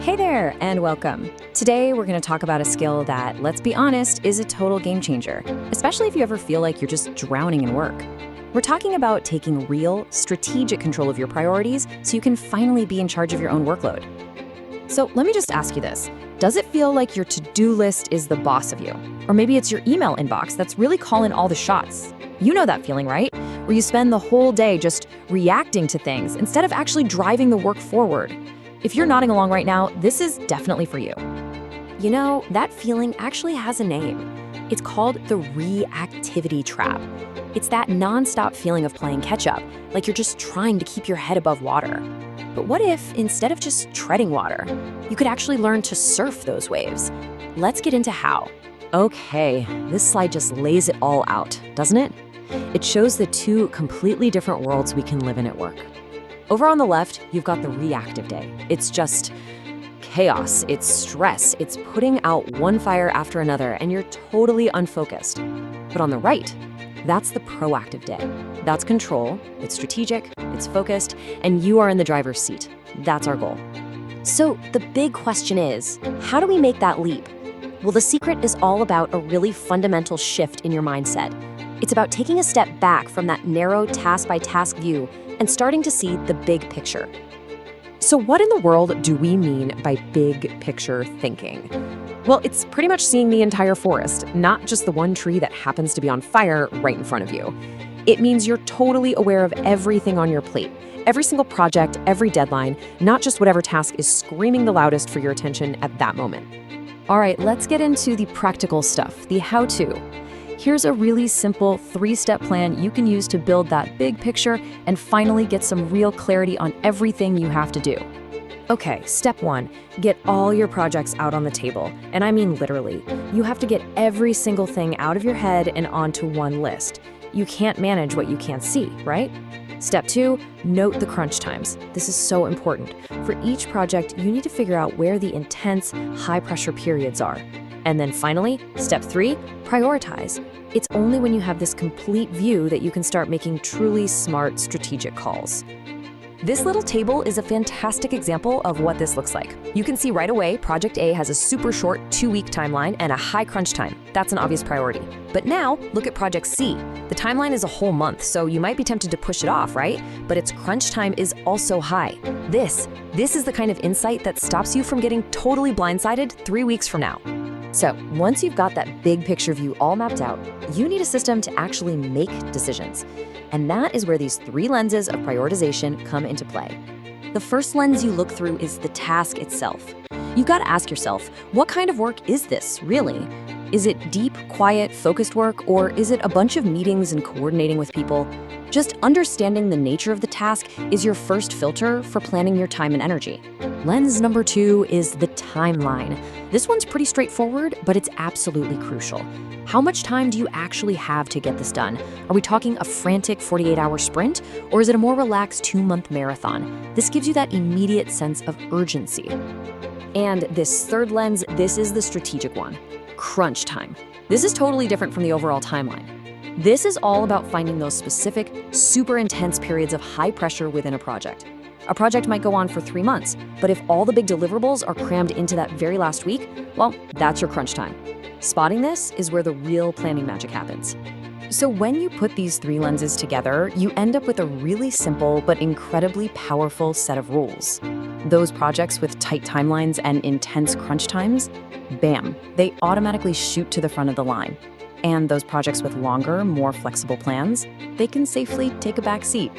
Hey there, and welcome. Today, we're going to talk about a skill that, let's be honest, is a total game changer, especially if you ever feel like you're just drowning in work. We're talking about taking real, strategic control of your priorities so you can finally be in charge of your own workload. So let me just ask you this. Does it feel like your to-do list is the boss of you? Or maybe it's your email inbox that's really calling all the shots. You know that feeling, right? Where you spend the whole day just reacting to things instead of actually driving the work forward. If you're nodding along right now, this is definitely for you. You know, that feeling actually has a name. It's called the reactivity trap. It's that nonstop feeling of playing catch-up, like you're just trying to keep your head above water. But what if, instead of just treading water, you could actually learn to surf those waves? Let's get into how. Okay, this slide just lays it all out, doesn't it? It shows the two completely different worlds we can live in at work. Over on the left, you've got the reactive day. It's just chaos, it's stress, it's putting out one fire after another, and you're totally unfocused. But on the right, that's the proactive day. That's control, it's strategic, it's focused, and you are in the driver's seat. That's our goal. So the big question is, how do we make that leap? Well, the secret is all about a really fundamental shift in your mindset. It's about taking a step back from that narrow task-by-task view and starting to see the big picture. So what in the world do we mean by big picture thinking? Well, it's pretty much seeing the entire forest, not just the one tree that happens to be on fire right in front of you. It means you're totally aware of everything on your plate, every single project, every deadline, not just whatever task is screaming the loudest for your attention at that moment. All right, let's get into the practical stuff, the how-to. Here's a really simple 3-step plan you can use to build that big picture and finally get some real clarity on everything you have to do. Okay, step 1, get all your projects out on the table. And I mean literally. You have to get every single thing out of your head and onto one list. You can't manage what you can't see, right? Step 2, note the crunch times. This is so important. For each project, you need to figure out where the intense, high-pressure periods are. And then finally, step 3, prioritize. It's only when you have this complete view that you can start making truly smart, strategic calls. This little table is a fantastic example of what this looks like. You can see right away, Project A has a super short 2-week timeline and a high crunch time. That's an obvious priority. But now, look at Project C. The timeline is a whole month, so you might be tempted to push it off, right? But its crunch time is also high. This is the kind of insight that stops you from getting totally blindsided 3 weeks from now. So once you've got that big picture view all mapped out, you need a system to actually make decisions. And that is where these 3 lenses of prioritization come into play. The first lens you look through is the task itself. You've got to ask yourself, what kind of work is this, really? Is it deep, quiet, focused work, or is it a bunch of meetings and coordinating with people? Just understanding the nature of the task is your first filter for planning your time and energy. Lens number 2 is the timeline. This one's pretty straightforward, but it's absolutely crucial. How much time do you actually have to get this done? Are we talking a frantic 48-hour sprint, or is it a more relaxed 2-month marathon? This gives you that immediate sense of urgency. And this third lens, this is the strategic one. Crunch time. This is totally different from the overall timeline. This is all about finding those specific, super intense periods of high pressure within a project. A project might go on for 3 months, but if all the big deliverables are crammed into that very last week, well, that's your crunch time. Spotting this is where the real planning magic happens. So when you put these 3 lenses together, you end up with a really simple but incredibly powerful set of rules. Those projects with tight timelines and intense crunch times, bam, they automatically shoot to the front of the line. And those projects with longer, more flexible plans, they can safely take a back seat,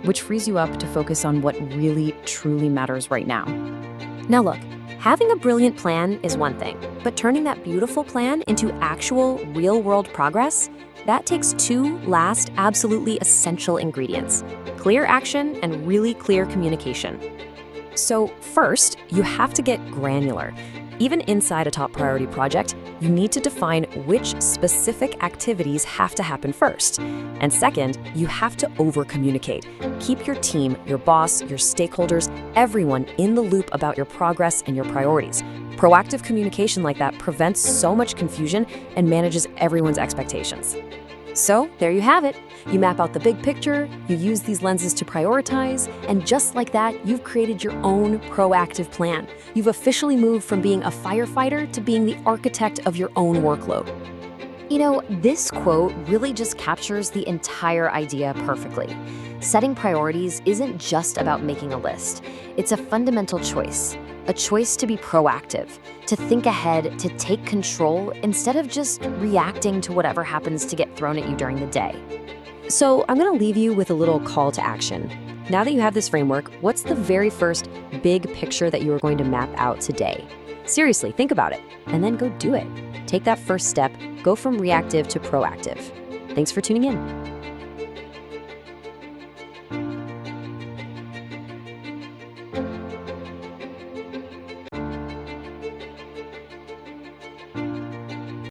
which frees you up to focus on what really, truly matters right now. Now look, having a brilliant plan is one thing, but turning that beautiful plan into actual, real-world progress, that takes 2 last, absolutely essential ingredients: clear action and really clear communication. So first, you have to get granular. Even inside a top priority project, you need to define which specific activities have to happen first. And second, you have to over-communicate. Keep your team, your boss, your stakeholders, everyone in the loop about your progress and your priorities. Proactive communication like that prevents so much confusion and manages everyone's expectations. So there you have it. You map out the big picture, you use these lenses to prioritize, and just like that, you've created your own proactive plan. You've officially moved from being a firefighter to being the architect of your own workload. You know, this quote really just captures the entire idea perfectly. Setting priorities isn't just about making a list. It's a fundamental choice. A choice to be proactive, to think ahead, to take control instead of just reacting to whatever happens to get thrown at you during the day. So I'm going to leave you with a little call to action. Now that you have this framework, what's the very first big picture that you are going to map out today? Seriously, think about it, and then go do it. Take that first step, go from reactive to proactive. Thanks for tuning in.